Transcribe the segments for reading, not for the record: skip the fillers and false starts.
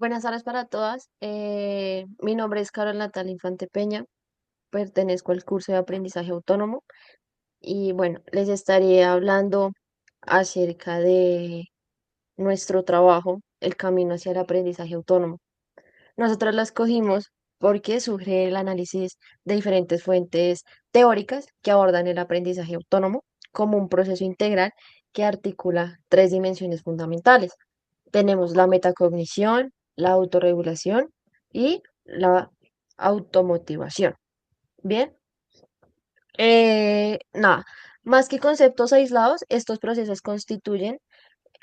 Buenas tardes para todas. Mi nombre es Carol Natalia Infante Peña, pertenezco al curso de aprendizaje autónomo y bueno, les estaré hablando acerca de nuestro trabajo, el camino hacia el aprendizaje autónomo. Nosotros la escogimos porque surge el análisis de diferentes fuentes teóricas que abordan el aprendizaje autónomo como un proceso integral que articula tres dimensiones fundamentales. Tenemos la metacognición, la autorregulación y la automotivación. Bien, nada, más que conceptos aislados, estos procesos constituyen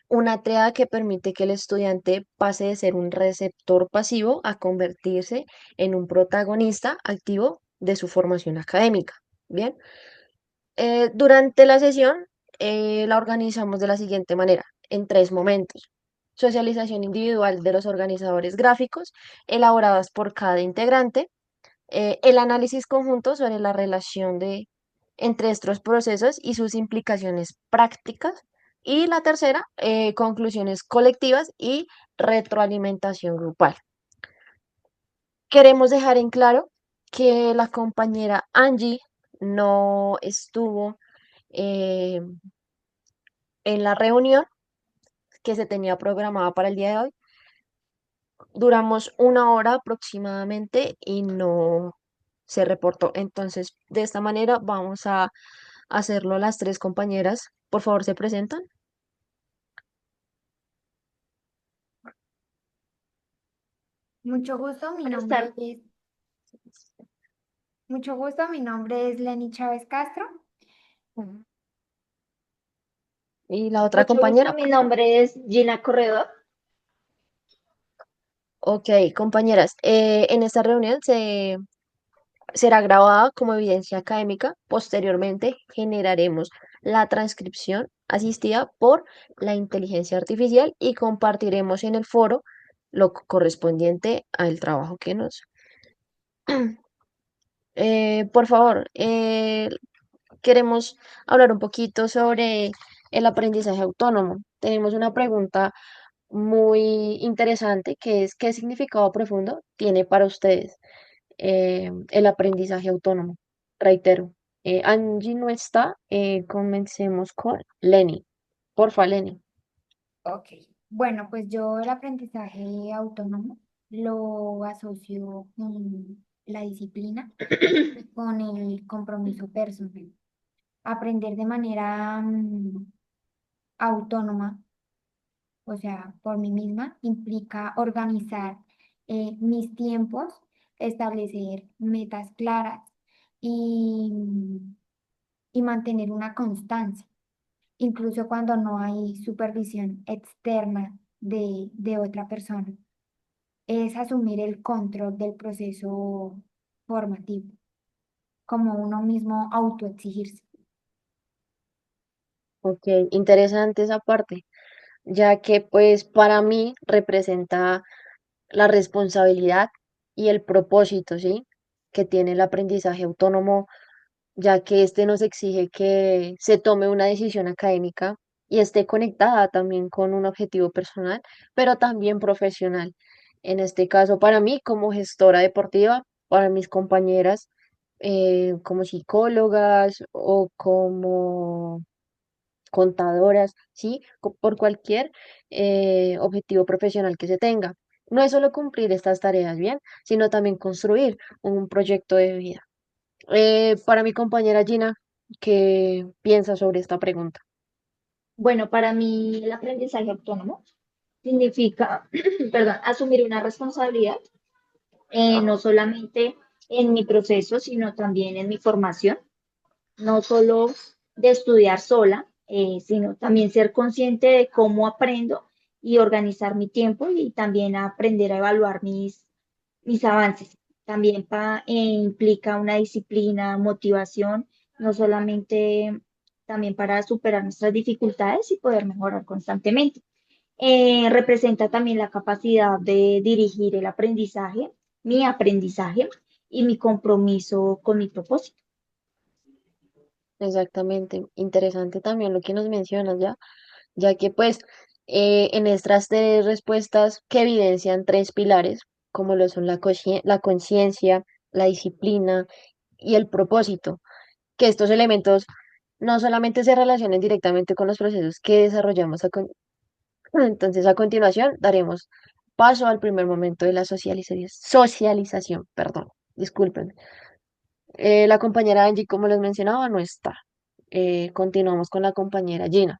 una triada que permite que el estudiante pase de ser un receptor pasivo a convertirse en un protagonista activo de su formación académica. Bien, durante la sesión la organizamos de la siguiente manera, en tres momentos. Socialización individual de los organizadores gráficos, elaboradas por cada integrante. El análisis conjunto sobre la relación entre estos procesos y sus implicaciones prácticas. Y la tercera, conclusiones colectivas y retroalimentación grupal. Queremos dejar en claro que la compañera Angie no estuvo eh, en la reunión que se tenía programada para el día de hoy. Duramos una hora aproximadamente y no se reportó. Entonces, de esta manera vamos a hacerlo las tres compañeras. Por favor, se presentan. Mucho gusto, mi Buenas nombre tardes. es, mucho gusto, mi nombre es Lenny Chávez Castro. Ujú. Y la otra Mucho gusto. compañera, Mi por favor. nombre es Gina Corredor. Ok, compañeras, en esta reunión será grabada como evidencia académica. Posteriormente generaremos la transcripción asistida por la inteligencia artificial y compartiremos en el foro lo correspondiente al trabajo que nos. Por favor, queremos hablar un poquito sobre el aprendizaje autónomo. Tenemos una pregunta muy interesante que es, ¿qué significado profundo tiene para ustedes el aprendizaje autónomo? Reitero, Angie no está, comencemos con Lenny. Porfa, Lenny. Ok. Bueno, pues yo el aprendizaje autónomo lo asocio con la disciplina y con el compromiso personal. Aprender de manera autónoma, o sea, por mí misma, implica organizar mis tiempos, establecer metas claras y, y mantener una constancia, incluso cuando no hay supervisión externa de otra persona. Es asumir el control del proceso formativo, como uno mismo autoexigirse. Ok, interesante esa parte, ya que pues para mí representa la responsabilidad y el propósito, ¿sí? Que tiene el aprendizaje autónomo, ya que este nos exige que se tome una decisión académica y esté conectada también con un objetivo personal, pero también profesional. En este caso, para mí como gestora deportiva, para mis compañeras como psicólogas o como contadoras, ¿sí? Por cualquier objetivo profesional que se tenga. No es solo cumplir estas tareas bien, sino también construir un proyecto de vida. Para mi compañera Gina, ¿qué piensa sobre esta pregunta? Bueno, para mí el aprendizaje autónomo significa, perdón, asumir una responsabilidad, no solamente en mi proceso, sino también en mi formación, no solo de estudiar sola, sino también ser consciente de cómo aprendo y organizar mi tiempo y también aprender a evaluar mis avances. También implica una disciplina, motivación, no solamente también para superar nuestras dificultades y poder mejorar constantemente. Representa también la capacidad de dirigir el aprendizaje, mi aprendizaje y mi compromiso con mi propósito. Exactamente, interesante también lo que nos mencionas ya, ya que pues en estas tres respuestas que evidencian tres pilares, como lo son la conciencia, la disciplina y el propósito, que estos elementos no solamente se relacionen directamente con los procesos que desarrollamos entonces a continuación daremos paso al primer momento de la socialización, perdón, disculpen. La compañera Angie, como les mencionaba, no está. Continuamos con la compañera Gina.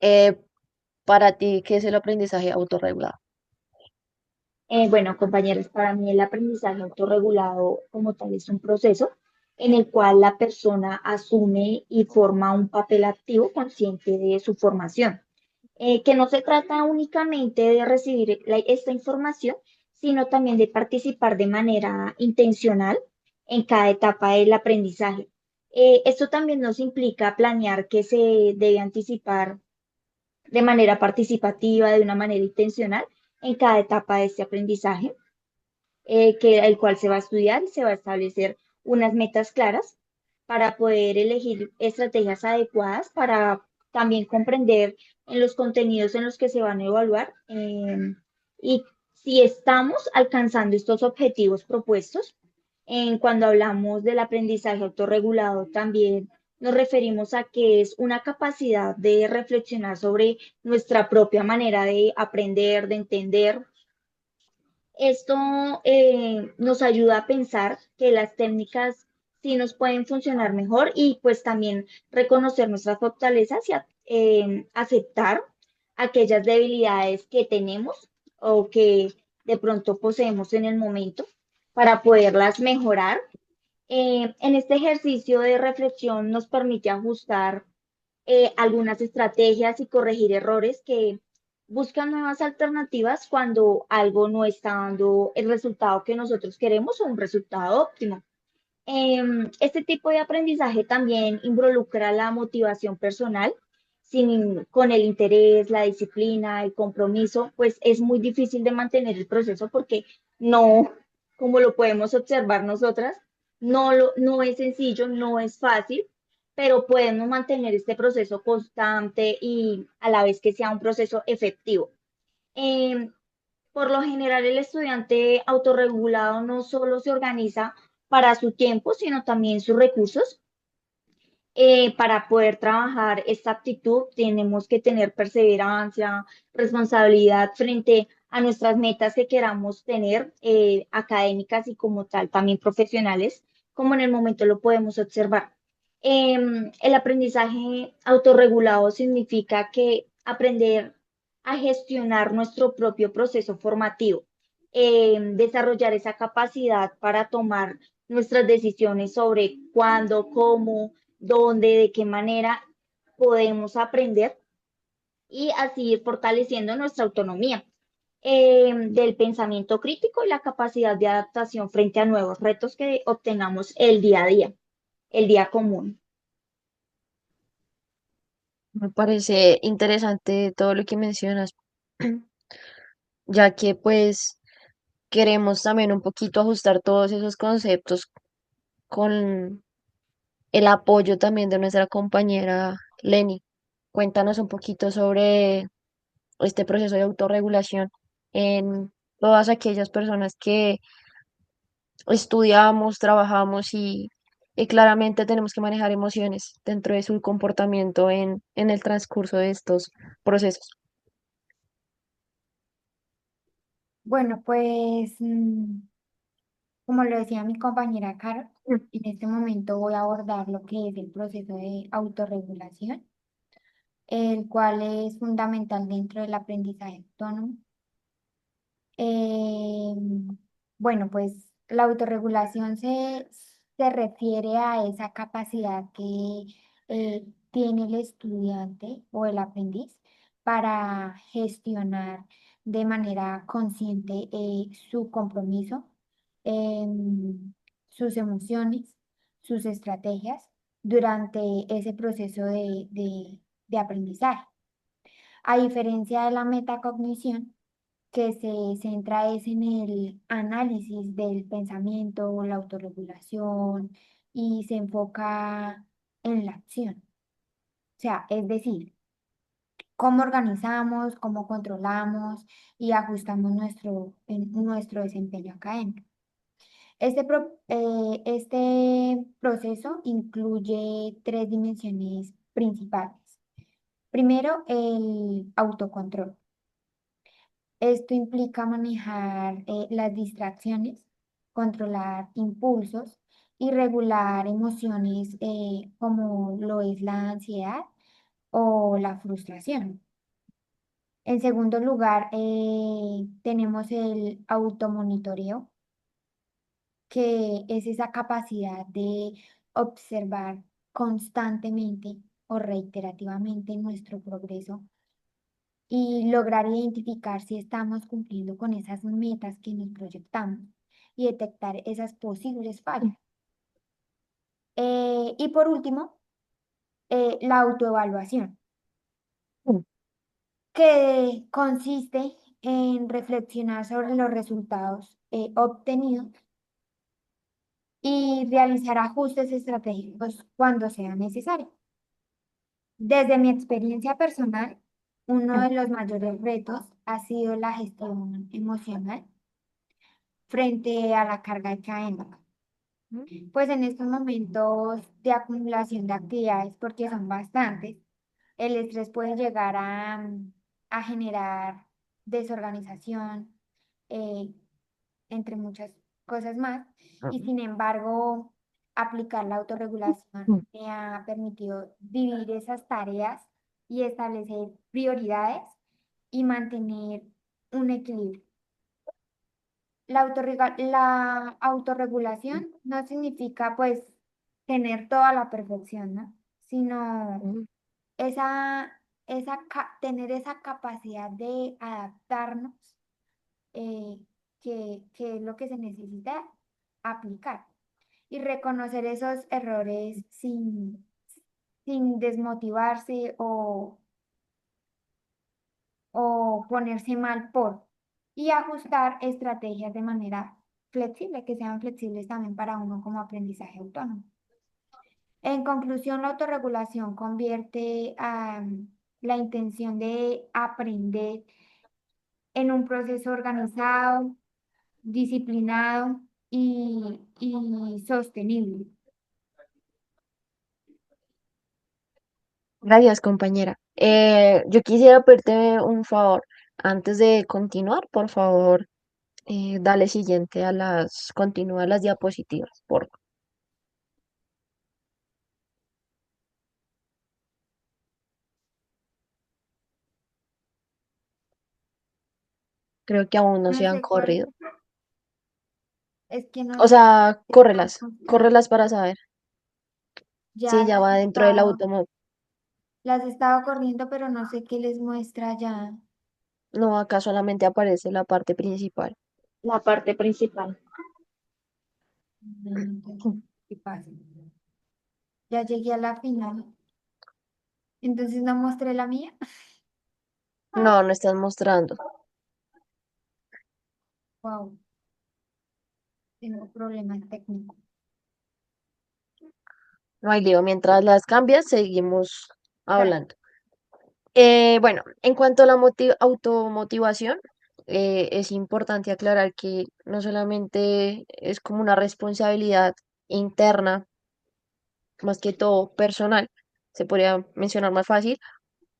Eh, para ti, ¿qué es el aprendizaje autorregulado? Bueno, compañeros, para mí el aprendizaje autorregulado como tal es un proceso en el cual la persona asume y forma un papel activo consciente de su formación, que no se trata únicamente de recibir esta información, sino también de participar de manera intencional en cada etapa del aprendizaje. Esto también nos implica planear que se debe anticipar de manera participativa, de una manera intencional en cada etapa de este aprendizaje, el cual se va a estudiar y se va a establecer unas metas claras para poder elegir estrategias adecuadas para también comprender en los contenidos en los que se van a evaluar y si estamos alcanzando estos objetivos propuestos. Cuando hablamos del aprendizaje autorregulado, también nos referimos a que es una capacidad de reflexionar sobre nuestra propia manera de aprender, de entender. Esto nos ayuda a pensar que las técnicas sí nos pueden funcionar mejor y pues también reconocer nuestras fortalezas y aceptar aquellas debilidades que tenemos o que de pronto poseemos en el momento para poderlas mejorar. En este ejercicio de reflexión nos permite ajustar algunas estrategias y corregir errores que buscan nuevas alternativas cuando algo no está dando el resultado que nosotros queremos o un resultado óptimo. Este tipo de aprendizaje también involucra la motivación personal. Con el interés, la disciplina, el compromiso, pues es muy difícil de mantener el proceso porque no, como lo podemos observar nosotras, no es sencillo, no es fácil, pero podemos mantener este proceso constante y a la vez que sea un proceso efectivo. Em, por lo general, el estudiante autorregulado no solo se organiza para su tiempo, sino también sus recursos. Para poder trabajar esta aptitud, tenemos que tener perseverancia, responsabilidad frente a nuestras metas que queramos tener, académicas y como tal, también profesionales, como en el momento lo podemos observar. El aprendizaje autorregulado significa que aprender a gestionar nuestro propio proceso formativo, desarrollar esa capacidad para tomar nuestras decisiones sobre cuándo, cómo, dónde, de qué manera podemos aprender y así ir fortaleciendo nuestra autonomía del pensamiento crítico y la capacidad de adaptación frente a nuevos retos que obtengamos el día a día, el día común. Me parece interesante todo lo que mencionas, ya que pues queremos también un poquito ajustar todos esos conceptos con el apoyo también de nuestra compañera Lenny. Cuéntanos un poquito sobre este proceso de autorregulación en todas aquellas personas que estudiamos, trabajamos y claramente tenemos que manejar emociones dentro de su comportamiento en el transcurso de estos procesos. Bueno, pues como lo decía mi compañera Caro, en este momento voy a abordar lo que es el proceso de autorregulación, el cual es fundamental dentro del aprendizaje autónomo. Eh, bueno, pues la autorregulación se refiere a esa capacidad que tiene el estudiante o el aprendiz para gestionar de manera consciente su compromiso, sus emociones, sus estrategias durante ese proceso de aprendizaje. A diferencia de la metacognición, que se centra es en el análisis del pensamiento, la autorregulación y se enfoca en la acción. O sea, es decir, cómo organizamos, cómo controlamos y ajustamos nuestro desempeño académico. Este proceso incluye tres dimensiones principales. Primero, el autocontrol. Esto implica manejar las distracciones, controlar impulsos y regular emociones como lo es la ansiedad o la frustración. En segundo lugar, tenemos el automonitoreo, que es esa capacidad de observar constantemente o reiterativamente nuestro progreso y lograr identificar si estamos cumpliendo con esas metas que nos proyectamos y detectar esas posibles fallas. Y por último, la autoevaluación, que consiste en reflexionar sobre los resultados obtenidos y realizar ajustes estratégicos cuando sea necesario. Desde mi experiencia personal, uno de los mayores retos ha sido la gestión emocional frente a la carga académica. Pues en estos momentos de acumulación de actividades, porque son bastantes, el estrés puede llegar a generar desorganización, eh, entre muchas cosas más. Y sin embargo, aplicar la autorregulación me ha permitido dividir esas tareas y establecer prioridades y mantener un equilibrio. La autorregulación no significa pues tener toda la perfección, ¿no? Sino tener esa capacidad de adaptarnos, eh, que es lo que se necesita aplicar y reconocer esos errores sin desmotivarse o ponerse mal y ajustar estrategias de manera flexible, que sean flexibles también para uno como aprendizaje autónomo. En conclusión, la autorregulación convierte la intención de aprender en un proceso organizado, disciplinado y sostenible. Gracias, compañera. Yo quisiera pedirte un favor. Antes de continuar, por favor, dale siguiente continúa las diapositivas, por creo que aún no No se han sé cuál, corrido. es que no O sé sea, qué están córrelas, mostrando. córrelas para saber. Sí, Ya ya va dentro del automóvil. las he estado corriendo, pero no sé qué les muestra ya. No, acá solamente aparece la parte principal. La parte principal. No, no entiendo qué pasa. Ya llegué a la final. Entonces no mostré la mía. No, no estás mostrando. Wow, tengo problemas técnicos. No hay lío. Mientras las cambias, seguimos Dale. hablando. Bueno, en cuanto a la automotivación, es importante aclarar que no solamente es como una responsabilidad interna, más que todo personal, se podría mencionar más fácil,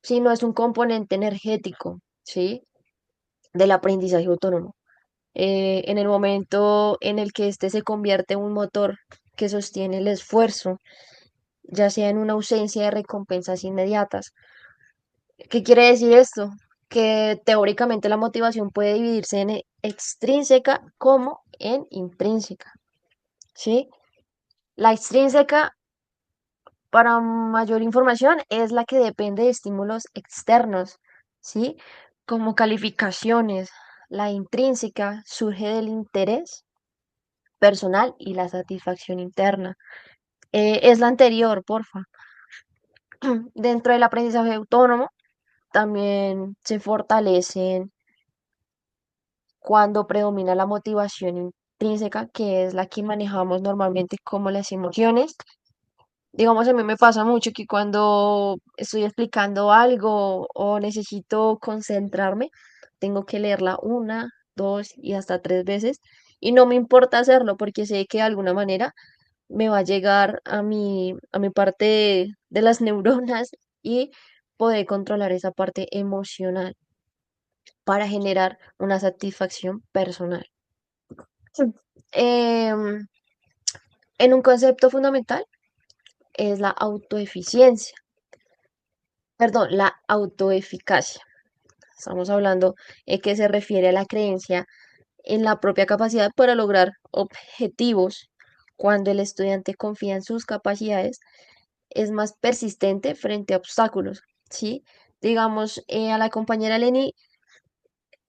sino es un componente energético, ¿sí? Del aprendizaje autónomo. En el momento en el que éste se convierte en un motor que sostiene el esfuerzo, ya sea en una ausencia de recompensas inmediatas. ¿Qué quiere decir esto? Que teóricamente la motivación puede dividirse en extrínseca como en intrínseca, ¿sí? La extrínseca, para mayor información, es la que depende de estímulos externos, ¿sí? Como calificaciones. La intrínseca surge del interés personal y la satisfacción interna. Es la anterior, porfa. Dentro del aprendizaje autónomo también se fortalecen cuando predomina la motivación intrínseca, que es la que manejamos normalmente como las emociones, Digamos, a mí me pasa mucho que cuando estoy explicando algo o necesito concentrarme, tengo que leerla una, dos y hasta tres veces. Y no me importa hacerlo porque sé que de alguna manera me va a llegar a mi parte de las neuronas y poder controlar esa parte emocional para generar una satisfacción personal. Em, en un concepto fundamental es la autoeficiencia, perdón, la autoeficacia. Estamos hablando que se refiere a la creencia en la propia capacidad para lograr objetivos. Cuando el estudiante confía en sus capacidades, es más persistente frente a obstáculos, ¿sí? Digamos, a la compañera Lenny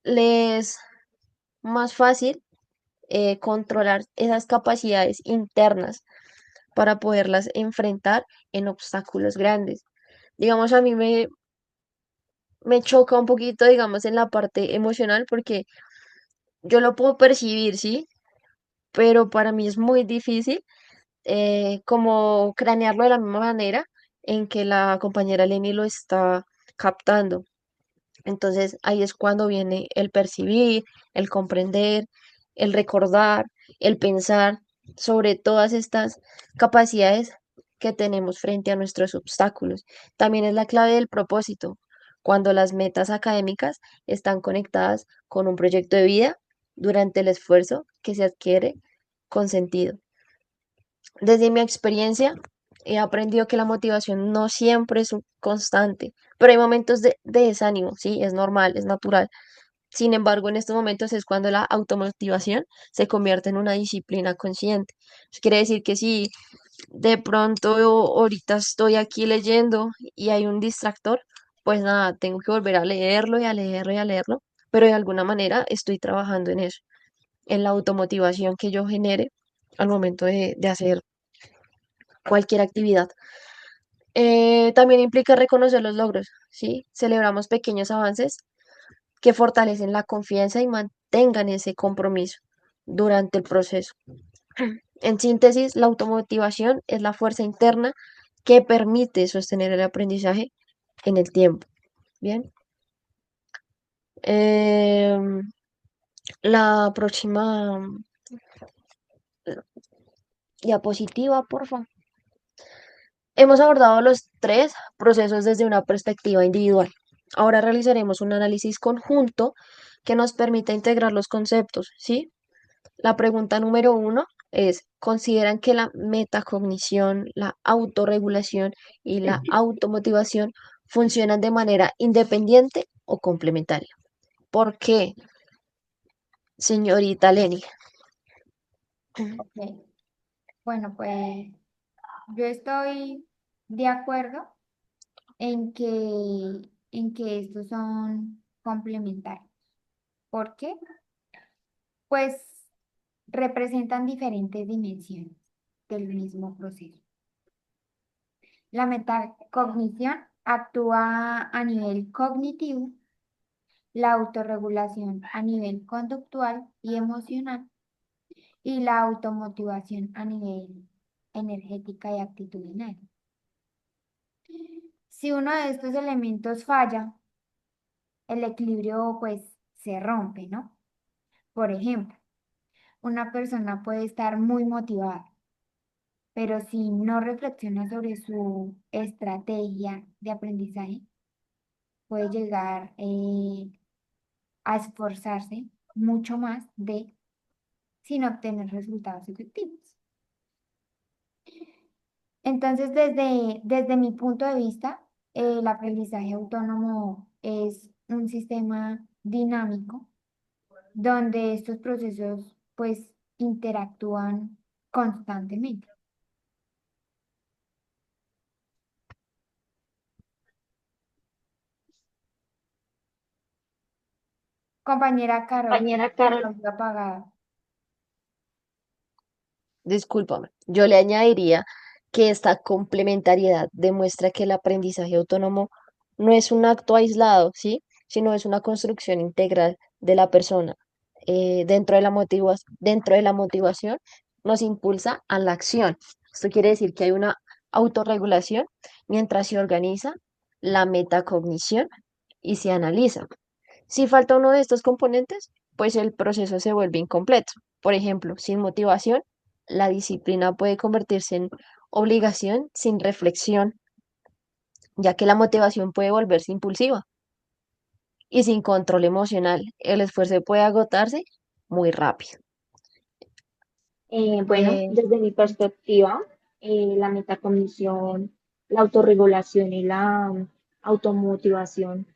le es más fácil controlar esas capacidades internas para poderlas enfrentar en obstáculos grandes. Digamos, a mí me choca un poquito, digamos, en la parte emocional porque yo lo puedo percibir, ¿sí? Pero para mí es muy difícil como cranearlo de la misma manera en que la compañera Lenny lo está captando. Entonces ahí es cuando viene el percibir, el comprender, el recordar, el pensar sobre todas estas capacidades que tenemos frente a nuestros obstáculos. También es la clave del propósito, cuando las metas académicas están conectadas con un proyecto de vida durante el esfuerzo que se adquiere con sentido. Desde mi experiencia, he aprendido que la motivación no siempre es constante, pero hay momentos de desánimo, sí, es normal, es natural. Sin embargo, en estos momentos es cuando la automotivación se convierte en una disciplina consciente. Eso quiere decir que si de pronto ahorita estoy aquí leyendo y hay un distractor, pues nada, tengo que volver a leerlo y a leerlo y a leerlo, pero de alguna manera estoy trabajando en eso, en la automotivación que yo genere al momento de hacer cualquier actividad. También implica reconocer los logros, ¿sí? Celebramos pequeños avances que fortalecen la confianza y mantengan ese compromiso durante el proceso. En síntesis, la automotivación es la fuerza interna que permite sostener el aprendizaje en el tiempo. Bien. Em, la próxima diapositiva, por favor. Hemos abordado los tres procesos desde una perspectiva individual. Ahora realizaremos un análisis conjunto que nos permita integrar los conceptos, ¿sí? La pregunta número uno es, ¿consideran que la metacognición, la autorregulación y la automotivación funcionan de manera independiente o complementaria? ¿Por qué, señorita Lenny? Ok. Bueno, pues yo estoy de acuerdo en que estos son complementarios. ¿Por qué? Pues representan diferentes dimensiones del mismo proceso. La metacognición actúa a nivel cognitivo, la autorregulación a nivel conductual y emocional, y la automotivación a nivel energética y actitudinal. Si uno de estos elementos falla, el equilibrio pues se rompe, ¿no? Por ejemplo, una persona puede estar muy motivada, pero si no reflexiona sobre su estrategia de aprendizaje, puede llegar a esforzarse mucho más sin obtener resultados efectivos. Entonces, desde mi punto de vista, el aprendizaje autónomo es un sistema dinámico donde estos procesos pues interactúan constantemente. Compañera Carol, Compañera Carol, micrófono apagado. Discúlpame, yo le añadiría que esta complementariedad demuestra que el aprendizaje autónomo no es un acto aislado, ¿sí? Sino es una construcción integral de la persona. Dentro de la motivación nos impulsa a la acción. Esto quiere decir que hay una autorregulación mientras se organiza la metacognición y se analiza. Si falta uno de estos componentes, pues el proceso se vuelve incompleto. Por ejemplo, sin motivación, la disciplina puede convertirse en obligación sin reflexión, ya que la motivación puede volverse impulsiva y sin control emocional, el esfuerzo puede agotarse muy rápido. Bueno, Eh, desde mi perspectiva, la metacognición, la autorregulación y la automotivación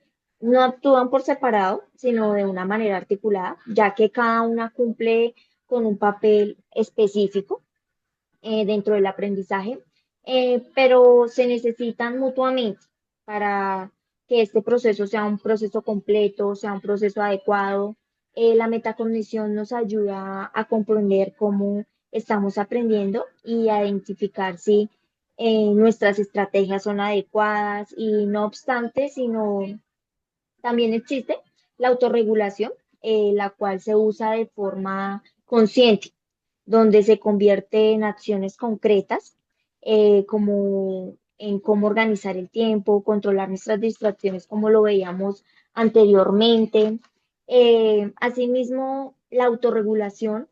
no actúan por separado, sino de una manera articulada, ya que cada una cumple con un papel específico dentro del aprendizaje, pero se necesitan mutuamente para que este proceso sea un proceso completo, sea un proceso adecuado. La metacognición nos ayuda a comprender cómo estamos aprendiendo y a identificar si nuestras estrategias son adecuadas y no obstante, sino también existe la autorregulación, la cual se usa de forma consciente donde se convierte en acciones concretas, como en cómo organizar el tiempo, controlar nuestras distracciones, como lo veíamos anteriormente. Asimismo, la autorregulación,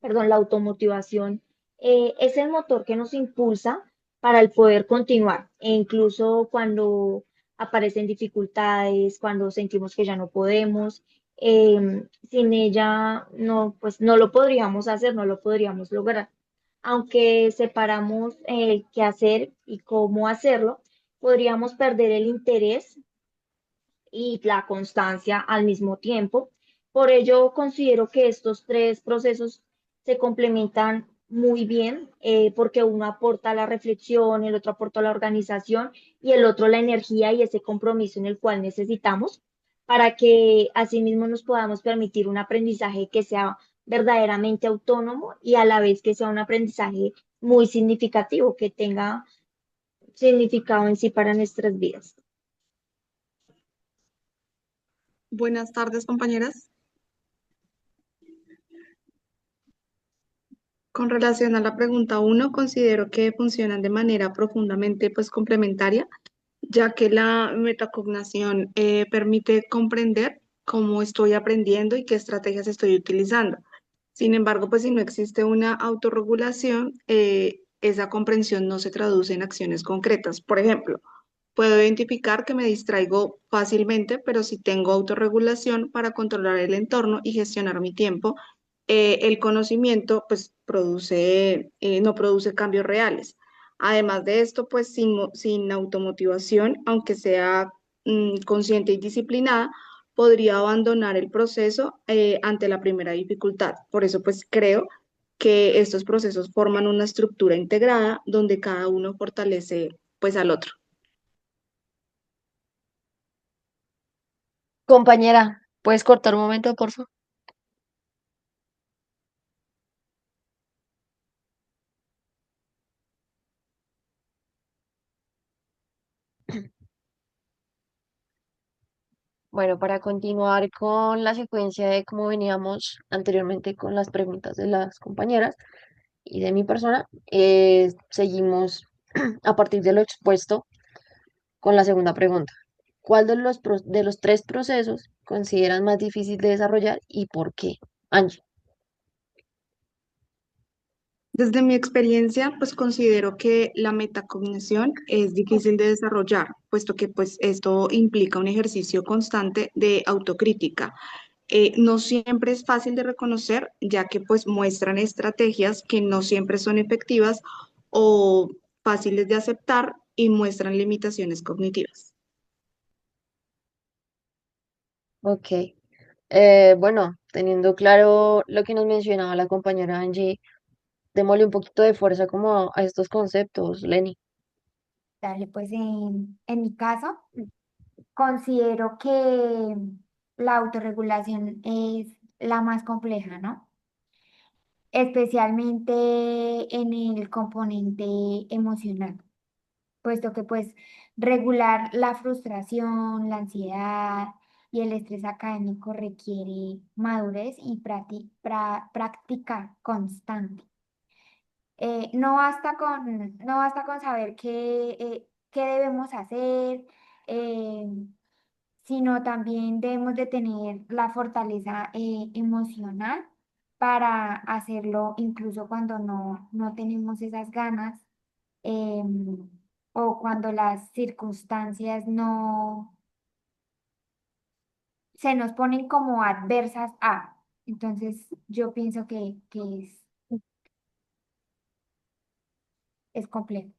perdón, la automotivación es el motor que nos impulsa para el poder continuar, e incluso cuando aparecen dificultades, cuando sentimos que ya no podemos, sin ella no, pues no lo podríamos hacer, no lo podríamos lograr. Aunque separamos el qué hacer y cómo hacerlo, podríamos perder el interés y la constancia al mismo tiempo. Por ello, considero que estos tres procesos se complementan muy bien, porque uno aporta la reflexión, el otro aporta la organización y el otro la energía y ese compromiso en el cual necesitamos para que asimismo nos podamos permitir un aprendizaje que sea verdaderamente autónomo y a la vez que sea un aprendizaje muy significativo, que tenga significado en sí para nuestras vidas. Buenas tardes, compañeras. Con relación a la pregunta uno, considero que funcionan de manera profundamente pues, complementaria, ya que la metacognición permite comprender cómo estoy aprendiendo y qué estrategias estoy utilizando. Sin embargo, pues si no existe una autorregulación, esa comprensión no se traduce en acciones concretas. Por ejemplo, puedo identificar que me distraigo fácilmente, pero si tengo autorregulación para controlar el entorno y gestionar mi tiempo, el conocimiento pues no produce cambios reales. Además de esto, pues sin automotivación, aunque sea consciente y disciplinada, podría abandonar el proceso ante la primera dificultad. Por eso, pues creo que estos procesos forman una estructura integrada donde cada uno fortalece pues al otro. Compañera, ¿puedes cortar un momento, por favor? Bueno, para continuar con la secuencia de cómo veníamos anteriormente con las preguntas de las compañeras y de mi persona, seguimos a partir de lo expuesto con la segunda pregunta. ¿Cuál de de los tres procesos consideran más difícil de desarrollar y por qué? Angie. Desde mi experiencia, pues considero que la metacognición es difícil de desarrollar, puesto que pues esto implica un ejercicio constante de autocrítica. No siempre es fácil de reconocer, ya que pues muestran estrategias que no siempre son efectivas o fáciles de aceptar y muestran limitaciones cognitivas. Ok. Bueno, teniendo claro lo que nos mencionaba la compañera Angie, démosle un poquito de fuerza como a estos conceptos, Lenny. Dale, pues en mi caso, considero que la autorregulación es la más compleja, ¿no? Especialmente en el componente emocional, puesto que pues regular la frustración, la ansiedad y el estrés académico requiere madurez y práctica constante. No basta con saber qué debemos hacer, eh, sino también debemos de tener la fortaleza emocional para hacerlo incluso cuando no tenemos esas ganas, em, o cuando las circunstancias no se nos ponen como adversas a. Entonces, yo pienso que es complejo.